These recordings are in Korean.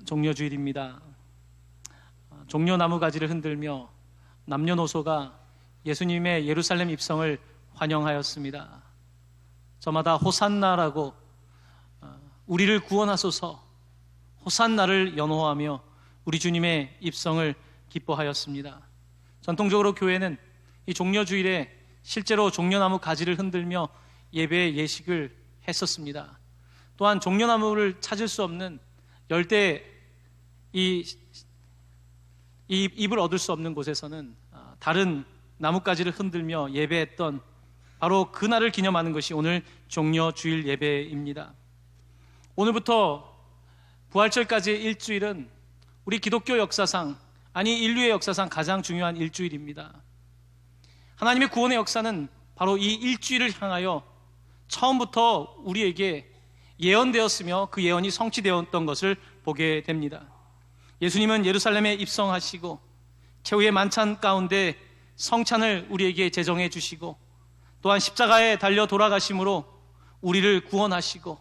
종려주일입니다. 종려나무 가지를 흔들며 남녀노소가 예수님의 예루살렘 입성을 환영하였습니다. 저마다 호산나라고 우리를 구원하소서, 호산나를 연호하며 우리 주님의 입성을 기뻐하였습니다. 전통적으로 교회는 이 종려주일에 실제로 종려나무 가지를 흔들며 예배의 예식을 했었습니다. 또한 종려나무를 찾을 수 없는 열대 잎을 얻을 수 없는 곳에서는 다른 나뭇가지를 흔들며 예배했던 바로 그날을 기념하는 것이 오늘 종려주일 예배입니다. 오늘부터 부활절까지의 일주일은 우리 기독교 역사상, 아니 인류의 역사상 가장 중요한 일주일입니다. 하나님의 구원의 역사는 바로 이 일주일을 향하여 처음부터 우리에게 예언되었으며 그 예언이 성취되었던 것을 보게 됩니다. 예수님은 예루살렘에 입성하시고 최후의 만찬 가운데 성찬을 우리에게 제정해 주시고, 또한 십자가에 달려 돌아가심으로 우리를 구원하시고,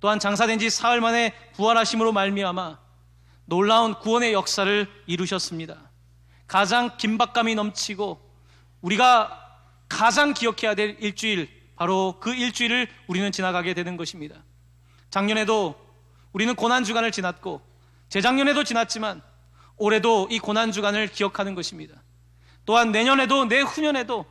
또한 장사된 지 사흘 만에 부활하심으로 말미암아 놀라운 구원의 역사를 이루셨습니다. 가장 긴박감이 넘치고 우리가 가장 기억해야 될 일주일, 바로 그 일주일을 우리는 지나가게 되는 것입니다. 작년에도 우리는 고난주간을 지났고 재작년에도 지났지만 올해도 이 고난주간을 기억하는 것입니다. 또한 내년에도 내후년에도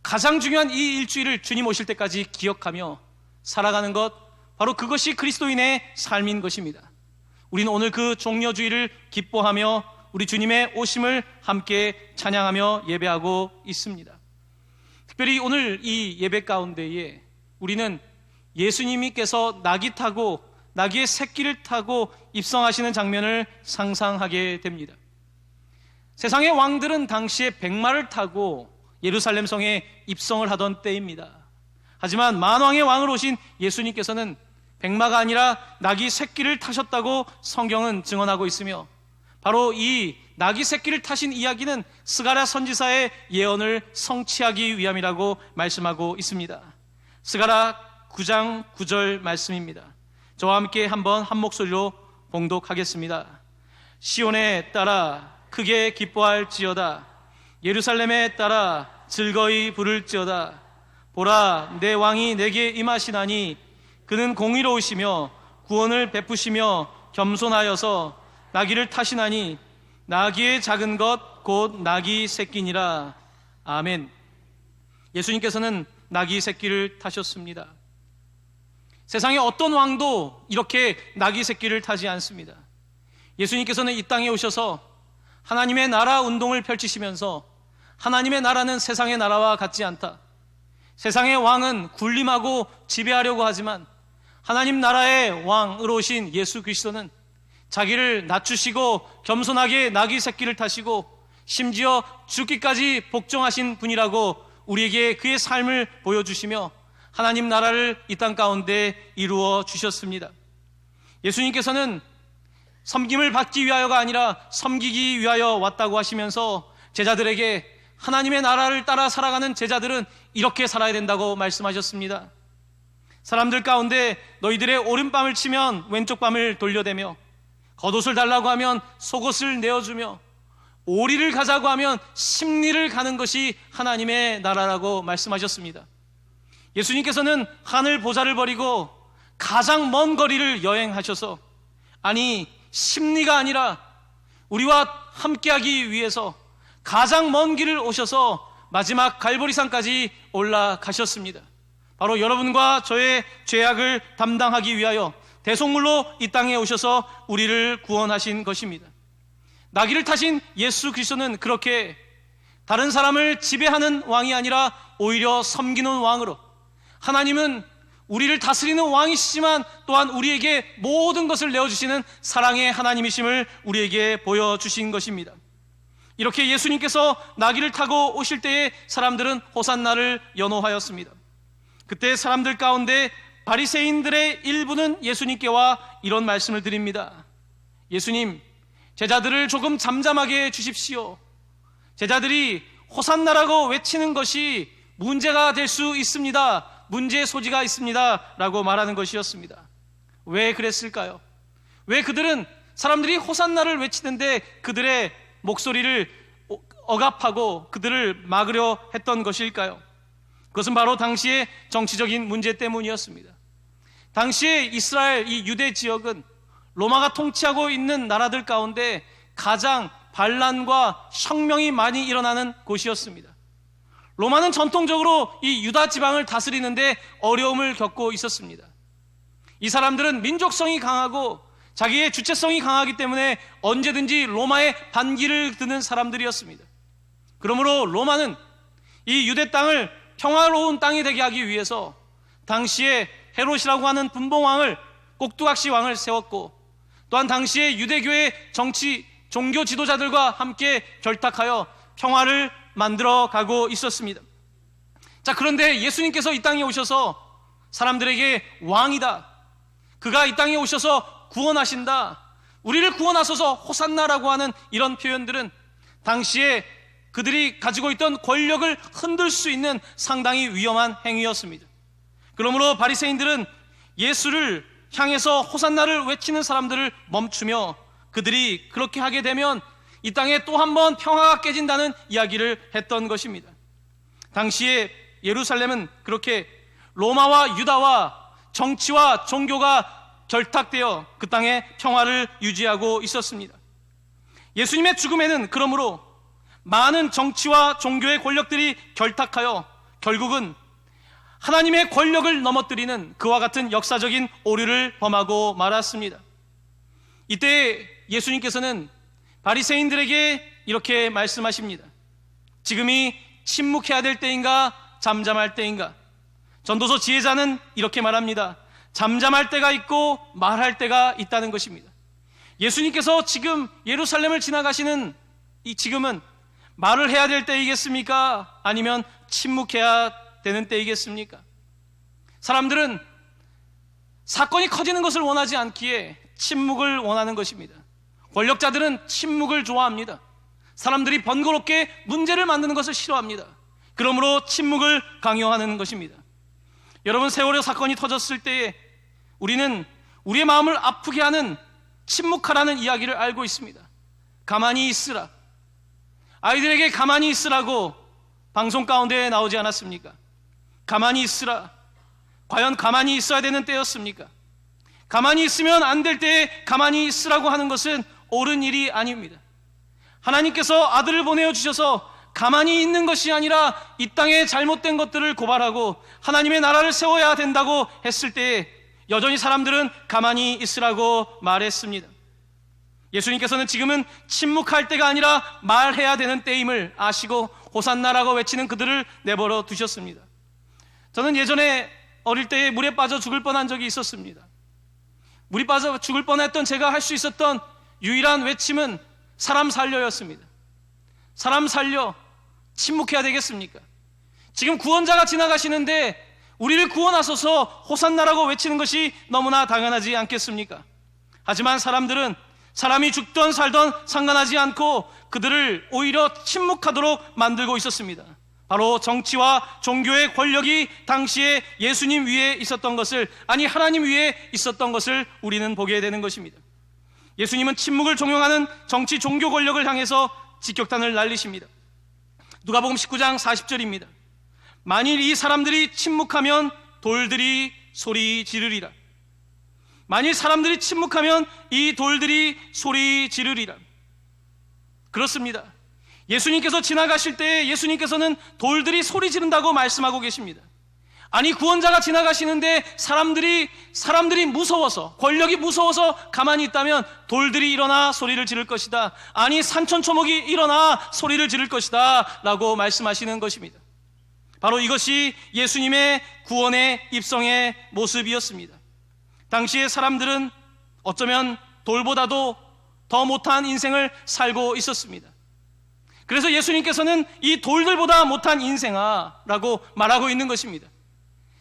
가장 중요한 이 일주일을 주님 오실 때까지 기억하며 살아가는 것, 바로 그것이 그리스도인의 삶인 것입니다. 우리는 오늘 그 종려주일을 기뻐하며 우리 주님의 오심을 함께 찬양하며 예배하고 있습니다. 특별히 오늘 이 예배 가운데에 우리는 예수님께서 나귀 타고, 나귀의 새끼를 타고 입성하시는 장면을 상상하게 됩니다. 세상의 왕들은 당시에 백마를 타고 예루살렘 성에 입성을 하던 때입니다. 하지만 만왕의 왕으로 오신 예수님께서는 백마가 아니라 나귀 새끼를 타셨다고 성경은 증언하고 있으며, 바로 이 나귀 새끼를 타신 이야기는 스가랴 선지자의 예언을 성취하기 위함이라고 말씀하고 있습니다. 스가랴 9장 9절 말씀입니다. 저와 함께 한번 한 목소리로 봉독하겠습니다. 시온에 따라 크게 기뻐할지어다, 예루살렘에 따라 즐거이 부를지어다. 보라, 내 왕이 내게 임하시나니 그는 공의로우시며 구원을 베푸시며 겸손하여서 나귀를 타시나니 나귀의 작은 것 곧 나귀 새끼니라. 아멘. 예수님께서는 나귀 새끼를 타셨습니다. 세상의 어떤 왕도 이렇게 나귀 새끼를 타지 않습니다. 예수님께서는 이 땅에 오셔서 하나님의 나라 운동을 펼치시면서, 하나님의 나라는 세상의 나라와 같지 않다, 세상의 왕은 군림하고 지배하려고 하지만 하나님 나라의 왕으로 오신 예수 그리스도는 자기를 낮추시고 겸손하게 나귀 새끼를 타시고 심지어 죽기까지 복종하신 분이라고 우리에게 그의 삶을 보여주시며 하나님 나라를 이 땅 가운데 이루어 주셨습니다. 예수님께서는 섬김을 받기 위하여가 아니라 섬기기 위하여 왔다고 하시면서 제자들에게 하나님의 나라를 따라 살아가는 제자들은 이렇게 살아야 된다고 말씀하셨습니다. 사람들 가운데 너희들의 오른밤을 치면 왼쪽 밤을 돌려대며, 겉옷을 달라고 하면 속옷을 내어주며, 오리를 가자고 하면 십리를 가는 것이 하나님의 나라라고 말씀하셨습니다. 예수님께서는 하늘 보좌를 버리고 가장 먼 거리를 여행하셔서, 아니 십리가 아니라 우리와 함께하기 위해서 가장 먼 길을 오셔서 마지막 갈보리산까지 올라가셨습니다. 바로 여러분과 저의 죄악을 담당하기 위하여 대속물로 이 땅에 오셔서 우리를 구원하신 것입니다. 나귀를 타신 예수 그리스도는 그렇게 다른 사람을 지배하는 왕이 아니라 오히려 섬기는 왕으로, 하나님은 우리를 다스리는 왕이시지만 또한 우리에게 모든 것을 내어주시는 사랑의 하나님이심을 우리에게 보여주신 것입니다. 이렇게 예수님께서 나귀를 타고 오실 때에 사람들은 호산나를 연호하였습니다. 그때 사람들 가운데 바리새인들의 일부는 예수님께 와 이런 말씀을 드립니다. 예수님, 제자들을 조금 잠잠하게 해 주십시오. 제자들이 호산나라고 외치는 것이 문제가 될 수 있습니다. 문제의 소지가 있습니다. 라고 말하는 것이었습니다. 왜 그랬을까요? 왜 그들은 사람들이 호산나를 외치는데 그들의 목소리를 억압하고 그들을 막으려 했던 것일까요? 그것은 바로 당시의 정치적인 문제 때문이었습니다. 당시에 이스라엘, 이 유대 지역은 로마가 통치하고 있는 나라들 가운데 가장 반란과 혁명이 많이 일어나는 곳이었습니다. 로마는 전통적으로 이 유다 지방을 다스리는데 어려움을 겪고 있었습니다. 이 사람들은 민족성이 강하고 자기의 주체성이 강하기 때문에 언제든지 로마의 반기를 드는 사람들이었습니다. 그러므로 로마는 이 유대 땅을 평화로운 땅이 되게 하기 위해서 당시에 헤롯이라고 하는 분봉왕을, 꼭두각시 왕을 세웠고, 또한 당시에 유대교의 종교 지도자들과 함께 결탁하여 평화를 만들어 가고 있었습니다. 자, 그런데 예수님께서 이 땅에 오셔서 사람들에게 왕이다, 그가 이 땅에 오셔서 구원하신다, 우리를 구원하소서 호산나라고 하는 이런 표현들은 당시에 그들이 가지고 있던 권력을 흔들 수 있는 상당히 위험한 행위였습니다. 그러므로 바리새인들은 예수를 향해서 호산나를 외치는 사람들을 멈추며 그들이 그렇게 하게 되면 이 땅에 또 한 번 평화가 깨진다는 이야기를 했던 것입니다. 당시에 예루살렘은 그렇게 로마와 유다와 정치와 종교가 결탁되어 그 땅에 평화를 유지하고 있었습니다. 예수님의 죽음에는 그러므로 많은 정치와 종교의 권력들이 결탁하여 결국은 하나님의 권력을 넘어뜨리는 그와 같은 역사적인 오류를 범하고 말았습니다. 이때 예수님께서는 바리새인들에게 이렇게 말씀하십니다. 지금이 침묵해야 될 때인가 잠잠할 때인가? 전도서 지혜자는 이렇게 말합니다. 잠잠할 때가 있고 말할 때가 있다는 것입니다. 예수님께서 지금 예루살렘을 지나가시는 이 지금은 말을 해야 될 때이겠습니까? 아니면 침묵해야 되는 때이겠습니까? 사람들은 사건이 커지는 것을 원하지 않기에 침묵을 원하는 것입니다. 권력자들은 침묵을 좋아합니다. 사람들이 번거롭게 문제를 만드는 것을 싫어합니다. 그러므로 침묵을 강요하는 것입니다. 여러분, 세월호 사건이 터졌을 때에 우리는 우리의 마음을 아프게 하는 침묵하라는 이야기를 알고 있습니다. 가만히 있으라. 아이들에게 가만히 있으라고 방송 가운데 나오지 않았습니까? 가만히 있으라. 과연 가만히 있어야 되는 때였습니까? 가만히 있으면 안 될 때에 가만히 있으라고 하는 것은 옳은 일이 아닙니다. 하나님께서 아들을 보내어 주셔서 가만히 있는 것이 아니라 이 땅에 잘못된 것들을 고발하고 하나님의 나라를 세워야 된다고 했을 때에 여전히 사람들은 가만히 있으라고 말했습니다. 예수님께서는 지금은 침묵할 때가 아니라 말해야 되는 때임을 아시고 호산나라고 외치는 그들을 내버려 두셨습니다. 저는 예전에 어릴 때에 물에 빠져 죽을 뻔한 적이 있었습니다. 물이 빠져 죽을 뻔했던 제가 할 수 있었던 유일한 외침은 사람 살려였습니다. 사람 살려. 침묵해야 되겠습니까? 지금 구원자가 지나가시는데 우리를 구원하소서 호산나라고 외치는 것이 너무나 당연하지 않겠습니까? 하지만 사람들은 사람이 죽던 살던 상관하지 않고 그들을 오히려 침묵하도록 만들고 있었습니다. 바로 정치와 종교의 권력이 당시에 예수님 위에 있었던 것을, 아니 하나님 위에 있었던 것을 우리는 보게 되는 것입니다. 예수님은 침묵을 종용하는 정치 종교 권력을 향해서 직격탄을 날리십니다. 누가복음 19장 40절입니다. 만일 이 사람들이 침묵하면 돌들이 소리 지르리라. 만일 사람들이 침묵하면 이 돌들이 소리 지르리라. 그렇습니다. 예수님께서 지나가실 때 예수님께서는 돌들이 소리 지른다고 말씀하고 계십니다. 아니, 구원자가 지나가시는데 사람들이 무서워서, 권력이 무서워서 가만히 있다면 돌들이 일어나 소리를 지를 것이다. 아니, 산천초목이 일어나 소리를 지를 것이다 라고 말씀하시는 것입니다. 바로 이것이 예수님의 구원의 입성의 모습이었습니다. 당시의 사람들은 어쩌면 돌보다도 더 못한 인생을 살고 있었습니다. 그래서 예수님께서는 이 돌들보다 못한 인생아 라고 말하고 있는 것입니다.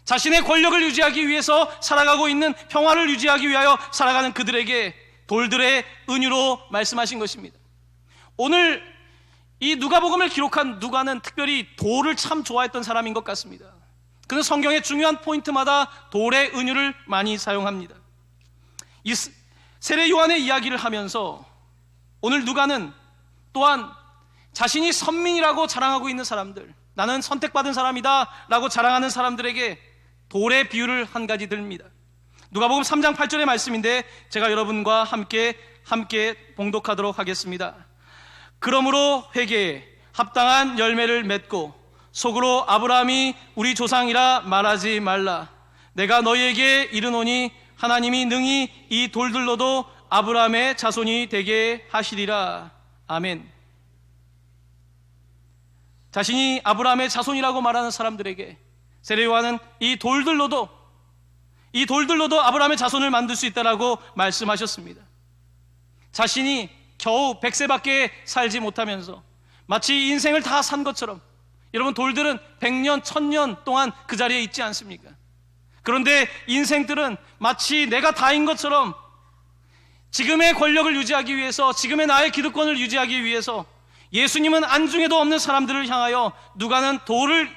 자신의 권력을 유지하기 위해서 살아가고 있는, 평화를 유지하기 위하여 살아가는 그들에게 돌들의 은유로 말씀하신 것입니다. 오늘 이 누가복음을 기록한 누가는 특별히 돌을 참 좋아했던 사람인 것 같습니다. 그는 성경의 중요한 포인트마다 돌의 은유를 많이 사용합니다. 세례 요한의 이야기를 하면서 오늘 누가는 또한 자신이 선민이라고 자랑하고 있는 사람들, 나는 선택받은 사람이다 라고 자랑하는 사람들에게 돌의 비유를 한 가지 듭니다. 누가복음 3장 8절의 말씀인데 제가 여러분과 함께 봉독하도록 하겠습니다. 그러므로 회개에 합당한 열매를 맺고 속으로 아브라함이 우리 조상이라 말하지 말라. 내가 너희에게 이르노니 하나님이 능히 이 돌들로도 아브라함의 자손이 되게 하시리라. 아멘. 자신이 아브라함의 자손이라고 말하는 사람들에게 세례 요한은 이 돌들로도 아브라함의 자손을 만들 수 있다라고 말씀하셨습니다. 자신이 겨우 100세밖에 살지 못하면서 마치 인생을 다 산 것처럼, 여러분 돌들은 100년, 1000년 동안 그 자리에 있지 않습니까? 그런데 인생들은 마치 내가 다인 것처럼 지금의 권력을 유지하기 위해서, 지금의 나의 기득권을 유지하기 위해서 예수님은 안중에도 없는 사람들을 향하여 누가는 돌을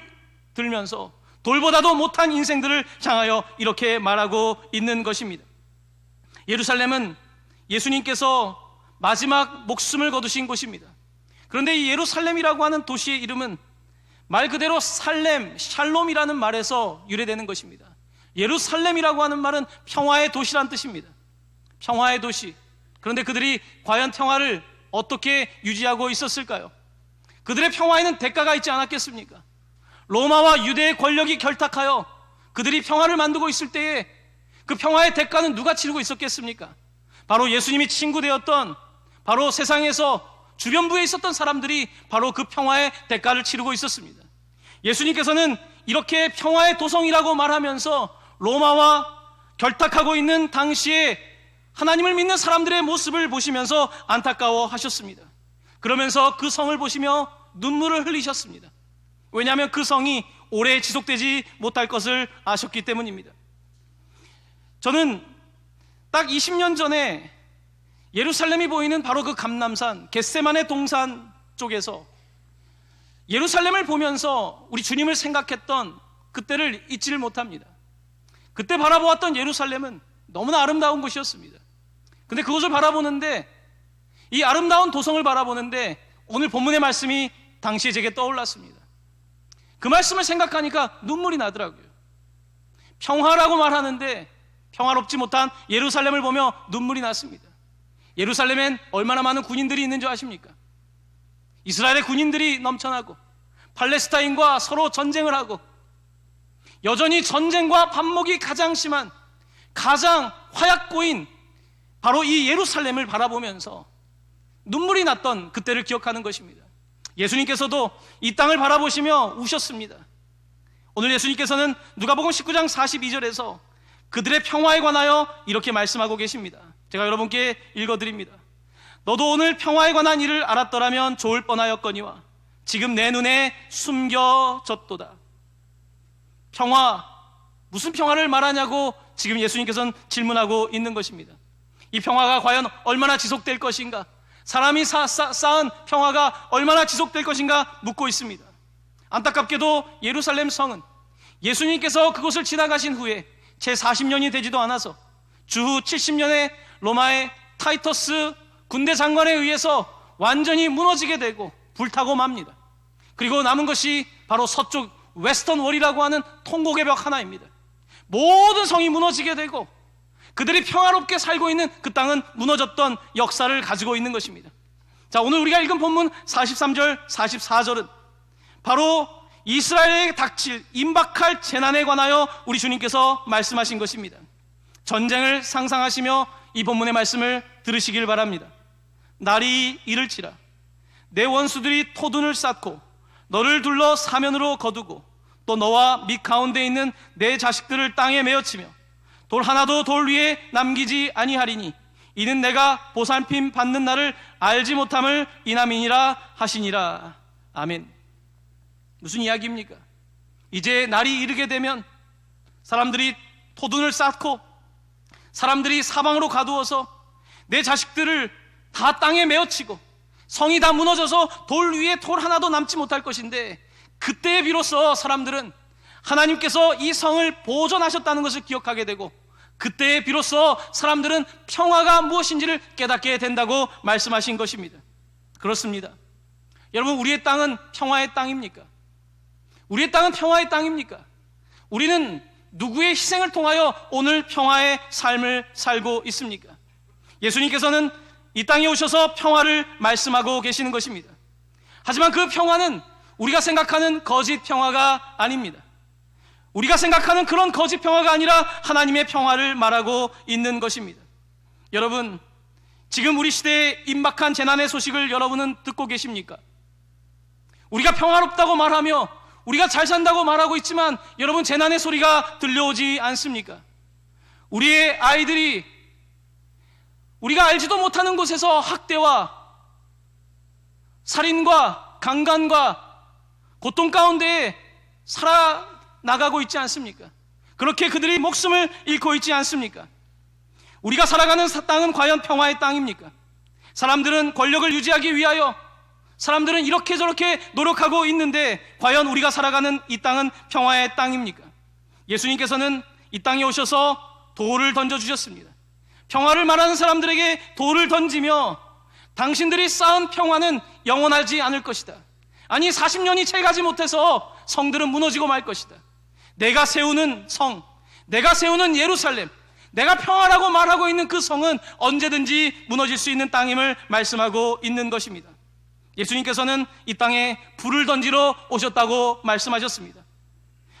들면서 돌보다도 못한 인생들을 향하여 이렇게 말하고 있는 것입니다. 예루살렘은 예수님께서 마지막 목숨을 거두신 곳입니다. 그런데 이 예루살렘이라고 하는 도시의 이름은 말 그대로 살렘, 샬롬이라는 말에서 유래되는 것입니다. 예루살렘이라고 하는 말은 평화의 도시란 뜻입니다. 평화의 도시. 그런데 그들이 과연 평화를 어떻게 유지하고 있었을까요? 그들의 평화에는 대가가 있지 않았겠습니까? 로마와 유대의 권력이 결탁하여 그들이 평화를 만들고 있을 때에 그 평화의 대가는 누가 치르고 있었겠습니까? 바로 예수님이 친구 되었던, 바로 세상에서 주변부에 있었던 사람들이 바로 그 평화의 대가를 치르고 있었습니다. 예수님께서는 이렇게 평화의 도성이라고 말하면서 로마와 결탁하고 있는 당시에 하나님을 믿는 사람들의 모습을 보시면서 안타까워 하셨습니다. 그러면서 그 성을 보시며 눈물을 흘리셨습니다. 왜냐하면 그 성이 오래 지속되지 못할 것을 아셨기 때문입니다. 저는 딱 20년 전에 예루살렘이 보이는 바로 그 감람산 겟세마네 동산 쪽에서 예루살렘을 보면서 우리 주님을 생각했던 그때를 잊지를 못합니다. 그때 바라보았던 예루살렘은 너무나 아름다운 곳이었습니다. 근데 그곳을 바라보는데, 이 아름다운 도성을 바라보는데 오늘 본문의 말씀이 당시에 제게 떠올랐습니다. 그 말씀을 생각하니까 눈물이 나더라고요. 평화라고 말하는데 평화롭지 못한 예루살렘을 보며 눈물이 났습니다. 예루살렘엔 얼마나 많은 군인들이 있는 줄 아십니까? 이스라엘의 군인들이 넘쳐나고 팔레스타인과 서로 전쟁을 하고 여전히 전쟁과 반목이 가장 심한, 가장 화약고인 바로 이 예루살렘을 바라보면서 눈물이 났던 그때를 기억하는 것입니다. 예수님께서도 이 땅을 바라보시며 우셨습니다. 오늘 예수님께서는 누가복음 19장 42절에서 그들의 평화에 관하여 이렇게 말씀하고 계십니다. 제가 여러분께 읽어드립니다. 너도 오늘 평화에 관한 일을 알았더라면 좋을 뻔하였거니와 지금 내 눈에 숨겨졌도다. 평화, 무슨 평화를 말하냐고 지금 예수님께서는 질문하고 있는 것입니다. 이 평화가 과연 얼마나 지속될 것인가, 사람이 쌓은 평화가 얼마나 지속될 것인가 묻고 있습니다. 안타깝게도 예루살렘 성은 예수님께서 그곳을 지나가신 후에 채 40년이 되지도 않아서 주후 70년에 로마의 타이터스 군대 장관에 의해서 완전히 무너지게 되고 불타고 맙니다. 그리고 남은 것이 바로 서쪽 웨스턴 월이라고 하는 통곡의 벽 하나입니다. 모든 성이 무너지게 되고 그들이 평화롭게 살고 있는 그 땅은 무너졌던 역사를 가지고 있는 것입니다. 자, 오늘 우리가 읽은 본문 43절, 44절은 바로 이스라엘에게 닥칠 임박할 재난에 관하여 우리 주님께서 말씀하신 것입니다. 전쟁을 상상하시며 이 본문의 말씀을 들으시길 바랍니다. 날이 이를지라 내 원수들이 토둔을 쌓고 너를 둘러 사면으로 거두고 또 너와 밑 가운데 있는 내 자식들을 땅에 메어치며 돌 하나도 돌 위에 남기지 아니하리니 이는 내가 보살핌 받는 날을 알지 못함을 인함이니라 하시니라. 아멘. 무슨 이야기입니까? 이제 날이 이르게 되면 사람들이 토둔을 쌓고 사람들이 사방으로 가두어서 내 자식들을 다 땅에 메어치고 성이 다 무너져서 돌 위에 돌 하나도 남지 못할 것인데, 그때에 비로소 사람들은 하나님께서 이 성을 보존하셨다는 것을 기억하게 되고 그때에 비로소 사람들은 평화가 무엇인지를 깨닫게 된다고 말씀하신 것입니다. 그렇습니다. 여러분, 우리의 땅은 평화의 땅입니까? 우리의 땅은 평화의 땅입니까? 우리는 누구의 희생을 통하여 오늘 평화의 삶을 살고 있습니까? 예수님께서는 이 땅에 오셔서 평화를 말씀하고 계시는 것입니다. 하지만 그 평화는 우리가 생각하는 거짓 평화가 아닙니다. 우리가 생각하는 그런 거짓 평화가 아니라 하나님의 평화를 말하고 있는 것입니다. 여러분, 지금 우리 시대에 임박한 재난의 소식을 여러분은 듣고 계십니까? 우리가 평화롭다고 말하며 우리가 잘 산다고 말하고 있지만 여러분, 재난의 소리가 들려오지 않습니까? 우리의 아이들이 우리가 알지도 못하는 곳에서 학대와 살인과 강간과 고통 가운데 살아나가고 있지 않습니까? 그렇게 그들이 목숨을 잃고 있지 않습니까? 우리가 살아가는 땅은 과연 평화의 땅입니까? 사람들은 권력을 유지하기 위하여 사람들은 이렇게 저렇게 노력하고 있는데 과연 우리가 살아가는 이 땅은 평화의 땅입니까? 예수님께서는 이 땅에 오셔서 돌을 던져주셨습니다. 평화를 말하는 사람들에게 돌을 던지며 당신들이 쌓은 평화는 영원하지 않을 것이다. 아니, 40년이 채 가지 못해서 성들은 무너지고 말 것이다. 내가 세우는 성, 내가 세우는 예루살렘, 내가 평화라고 말하고 있는 그 성은 언제든지 무너질 수 있는 땅임을 말씀하고 있는 것입니다. 예수님께서는 이 땅에 불을 던지러 오셨다고 말씀하셨습니다.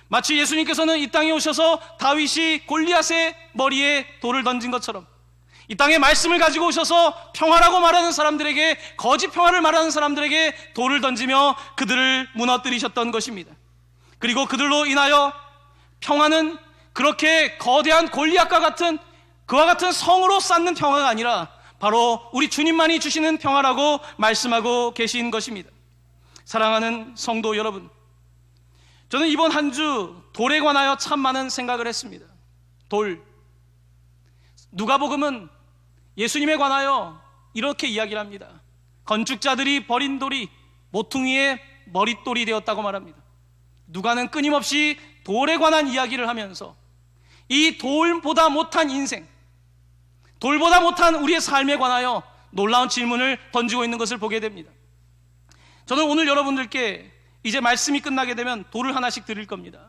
마치 예수님께서는 이 땅에 오셔서 다윗이 골리앗의 머리에 돌을 던진 것처럼 이 땅에 말씀을 가지고 오셔서 평화라고 말하는 사람들에게, 거짓 평화를 말하는 사람들에게 돌을 던지며 그들을 무너뜨리셨던 것입니다. 그리고 그들로 인하여 평화는 그렇게 거대한 골리앗과 같은 그와 같은 성으로 쌓는 평화가 아니라 바로 우리 주님만이 주시는 평화라고 말씀하고 계신 것입니다. 사랑하는 성도 여러분, 저는 이번 한 주 돌에 관하여 참 많은 생각을 했습니다. 돌. 누가복음은 예수님에 관하여 이렇게 이야기를 합니다. 건축자들이 버린 돌이 모퉁이의 머릿돌이 되었다고 말합니다. 누가는 끊임없이 돌에 관한 이야기를 하면서 이 돌보다 못한 인생, 돌보다 못한 우리의 삶에 관하여 놀라운 질문을 던지고 있는 것을 보게 됩니다. 저는 오늘 여러분들께 이제 말씀이 끝나게 되면 돌을 하나씩 드릴 겁니다.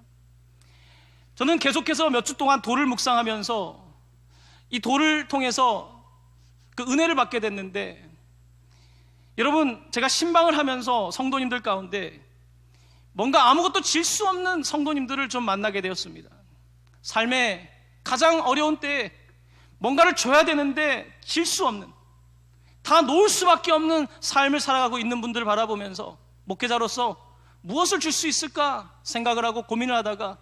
저는 계속해서 몇 주 동안 돌을 묵상하면서 이 돌을 통해서 그 은혜를 받게 됐는데, 여러분, 제가 신방을 하면서 성도님들 가운데 뭔가 아무것도 질 수 없는 성도님들을 좀 만나게 되었습니다. 삶의 가장 어려운 때에 뭔가를 줘야 되는데 질 수 없는, 다 놓을 수밖에 없는 삶을 살아가고 있는 분들을 바라보면서 목회자로서 무엇을 줄 수 있을까 생각을 하고 고민을 하다가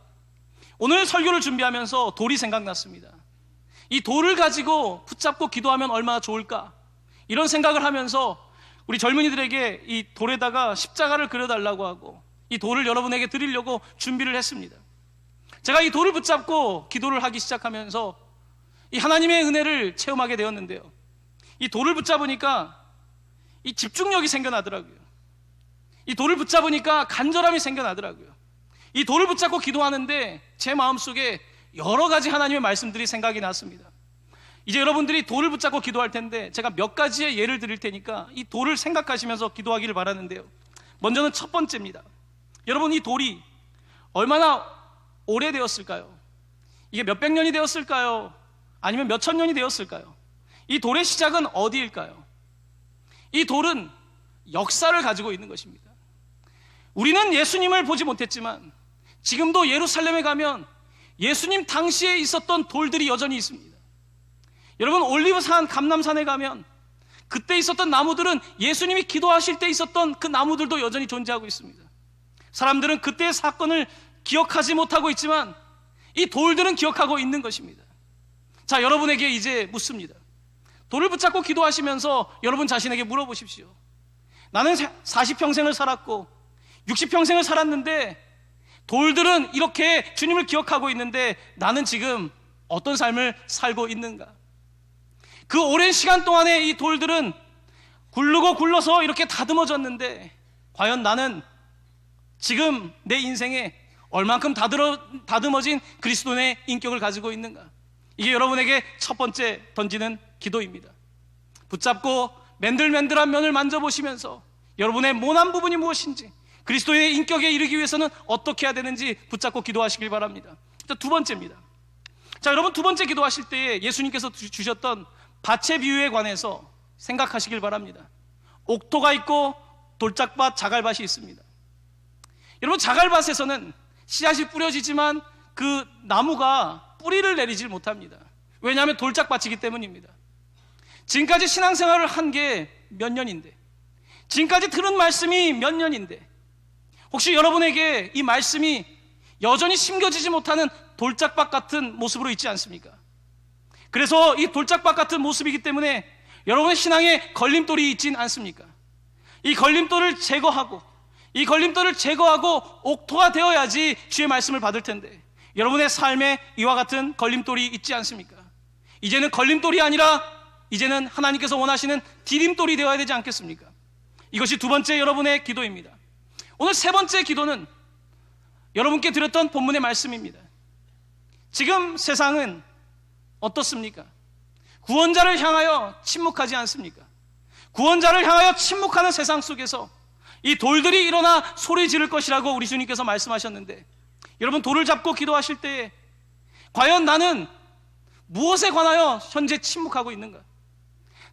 오늘 설교를 준비하면서 돌이 생각났습니다. 이 돌을 가지고 붙잡고 기도하면 얼마나 좋을까, 이런 생각을 하면서 우리 젊은이들에게 이 돌에다가 십자가를 그려달라고 하고 이 돌을 여러분에게 드리려고 준비를 했습니다. 제가 이 돌을 붙잡고 기도를 하기 시작하면서 이 하나님의 은혜를 체험하게 되었는데요, 이 돌을 붙잡으니까 이 집중력이 생겨나더라고요. 이 돌을 붙잡으니까 간절함이 생겨나더라고요. 이 돌을 붙잡고 기도하는데 제 마음속에 여러 가지 하나님의 말씀들이 생각이 났습니다. 이제 여러분들이 돌을 붙잡고 기도할 텐데 제가 몇 가지의 예를 드릴 테니까 이 돌을 생각하시면서 기도하기를 바라는데요, 먼저는 첫 번째입니다. 여러분, 이 돌이 얼마나 오래되었을까요? 이게 몇백 년이 되었을까요? 아니면 몇천 년이 되었을까요? 이 돌의 시작은 어디일까요? 이 돌은 역사를 가지고 있는 것입니다. 우리는 예수님을 보지 못했지만 지금도 예루살렘에 가면 예수님 당시에 있었던 돌들이 여전히 있습니다. 여러분, 올리브산, 감람산에 가면 그때 있었던 나무들은 예수님이 기도하실 때 있었던 그 나무들도 여전히 존재하고 있습니다. 사람들은 그때의 사건을 기억하지 못하고 있지만 이 돌들은 기억하고 있는 것입니다. 자, 여러분에게 이제 묻습니다. 돌을 붙잡고 기도하시면서 여러분 자신에게 물어보십시오. 나는 40평생을 살았고 60평생을 살았는데 돌들은 이렇게 주님을 기억하고 있는데 나는 지금 어떤 삶을 살고 있는가? 그 오랜 시간 동안에 이 돌들은 굴르고 굴러서 이렇게 다듬어졌는데 과연 나는 지금 내 인생에 얼만큼 다듬어진 그리스도인의 인격을 가지고 있는가? 이게 여러분에게 첫 번째 던지는 기도입니다. 붙잡고 맨들맨들한 면을 만져보시면서 여러분의 모난 부분이 무엇인지, 그리스도의 인격에 이르기 위해서는 어떻게 해야 되는지 붙잡고 기도하시길 바랍니다. 두 번째입니다. 자, 여러분, 두 번째 기도하실 때에 예수님께서 주셨던 밭의 비유에 관해서 생각하시길 바랍니다. 옥토가 있고 돌짝밭, 자갈밭이 있습니다. 여러분, 자갈밭에서는 씨앗이 뿌려지지만 그 나무가 뿌리를 내리질 못합니다. 왜냐하면 돌짝밭이기 때문입니다. 지금까지 신앙생활을 한 게 몇 년인데, 지금까지 들은 말씀이 몇 년인데, 혹시 여러분에게 이 말씀이 여전히 심겨지지 못하는 돌짝밭 같은 모습으로 있지 않습니까? 그래서 이 돌짝밭 같은 모습이기 때문에 여러분의 신앙에 걸림돌이 있진 않습니까? 이 걸림돌을 제거하고, 이 걸림돌을 제거하고 옥토가 되어야지 주의 말씀을 받을 텐데, 여러분의 삶에 이와 같은 걸림돌이 있지 않습니까? 이제는 걸림돌이 아니라 이제는 하나님께서 원하시는 디딤돌이 되어야 되지 않겠습니까? 이것이 두 번째 여러분의 기도입니다. 오늘 세 번째 기도는 여러분께 드렸던 본문의 말씀입니다. 지금 세상은 어떻습니까? 구원자를 향하여 침묵하지 않습니까? 구원자를 향하여 침묵하는 세상 속에서 이 돌들이 일어나 소리 지를 것이라고 우리 주님께서 말씀하셨는데, 여러분, 돌을 잡고 기도하실 때에 과연 나는 무엇에 관하여 현재 침묵하고 있는가?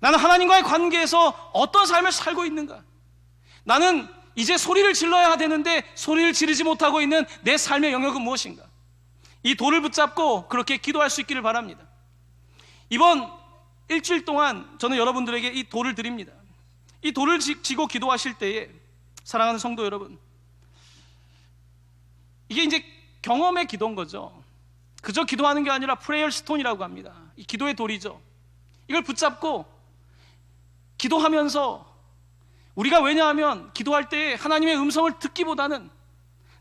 나는 하나님과의 관계에서 어떤 삶을 살고 있는가? 나는 이제 소리를 질러야 되는데 소리를 지르지 못하고 있는 내 삶의 영역은 무엇인가? 이 돌을 붙잡고 그렇게 기도할 수 있기를 바랍니다. 이번 일주일 동안 저는 여러분들에게 이 돌을 드립니다. 이 돌을 쥐고 기도하실 때에, 사랑하는 성도 여러분, 이게 이제 경험의 기도인 거죠. 그저 기도하는 게 아니라 프레이어 스톤이라고 합니다. 이 기도의 돌이죠. 이걸 붙잡고 기도하면서, 우리가 왜냐하면 기도할 때 하나님의 음성을 듣기보다는,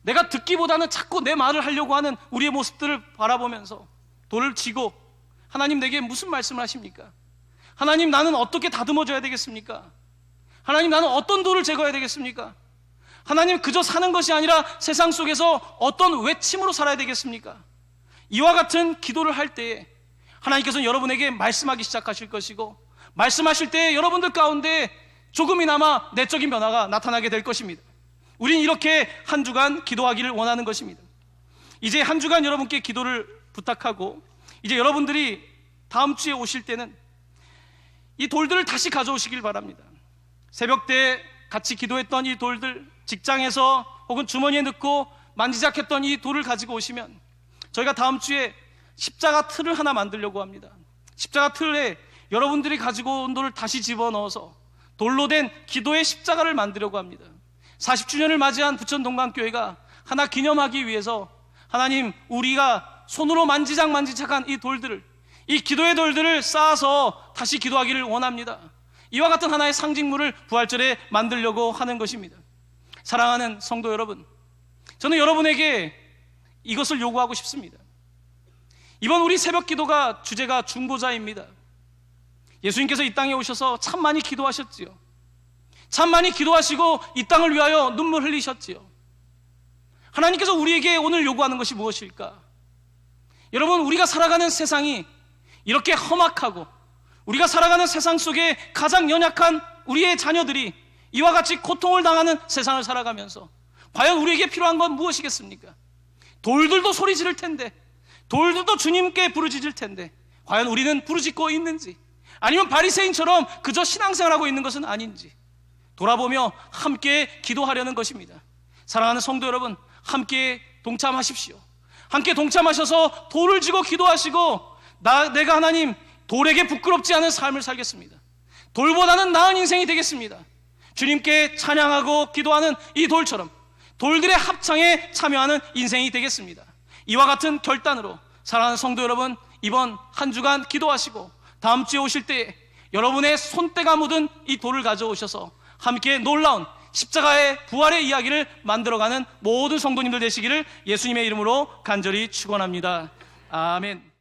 내가 듣기보다는 자꾸 내 말을 하려고 하는 우리의 모습들을 바라보면서 돌을 쥐고, 하나님 내게 무슨 말씀을 하십니까? 하나님, 나는 어떻게 다듬어져야 되겠습니까? 하나님, 나는 어떤 돌을 제거해야 되겠습니까? 하나님, 그저 사는 것이 아니라 세상 속에서 어떤 외침으로 살아야 되겠습니까? 이와 같은 기도를 할 때에 하나님께서는 여러분에게 말씀하기 시작하실 것이고, 말씀하실 때 여러분들 가운데 조금이나마 내적인 변화가 나타나게 될 것입니다. 우린 이렇게 한 주간 기도하기를 원하는 것입니다. 이제 한 주간 여러분께 기도를 부탁하고, 이제 여러분들이 다음 주에 오실 때는 이 돌들을 다시 가져오시길 바랍니다. 새벽 때 같이 기도했던 이 돌들, 직장에서 혹은 주머니에 넣고 만지작했던 이 돌을 가지고 오시면 저희가 다음 주에 십자가 틀을 하나 만들려고 합니다. 십자가 틀에 여러분들이 가지고 온 돌을 다시 집어넣어서 돌로 된 기도의 십자가를 만들려고 합니다. 40주년을 맞이한 부천동방교회가 하나 기념하기 위해서 하나님, 우리가 손으로 만지작한 이 돌들을, 이 기도의 돌들을 쌓아서 다시 기도하기를 원합니다. 이와 같은 하나의 상징물을 부활절에 만들려고 하는 것입니다. 사랑하는 성도 여러분, 저는 여러분에게 이것을 요구하고 싶습니다. 이번 우리 새벽 기도가 주제가 중보자입니다. 예수님께서 이 땅에 오셔서 참 많이 기도하셨지요. 참 많이 기도하시고 이 땅을 위하여 눈물 흘리셨지요. 하나님께서 우리에게 오늘 요구하는 것이 무엇일까? 여러분, 우리가 살아가는 세상이 이렇게 험악하고, 우리가 살아가는 세상 속에 가장 연약한 우리의 자녀들이 이와 같이 고통을 당하는 세상을 살아가면서 과연 우리에게 필요한 건 무엇이겠습니까? 돌들도 소리 지를 텐데, 돌들도 주님께 부르짖을 텐데, 과연 우리는 부르짖고 있는지, 아니면 바리새인처럼 그저 신앙생활하고 있는 것은 아닌지 돌아보며 함께 기도하려는 것입니다. 사랑하는 성도 여러분, 함께 동참하십시오. 함께 동참하셔서 돌을 쥐고 기도하시고, 내가 하나님 돌에게 부끄럽지 않은 삶을 살겠습니다. 돌보다는 나은 인생이 되겠습니다. 주님께 찬양하고 기도하는 이 돌처럼 돌들의 합창에 참여하는 인생이 되겠습니다. 이와 같은 결단으로 사랑하는 성도 여러분, 이번 한 주간 기도하시고 다음 주에 오실 때 여러분의 손때가 묻은 이 돌을 가져오셔서 함께 놀라운 십자가의 부활의 이야기를 만들어가는 모든 성도님들 되시기를 예수님의 이름으로 간절히 축원합니다. 아멘.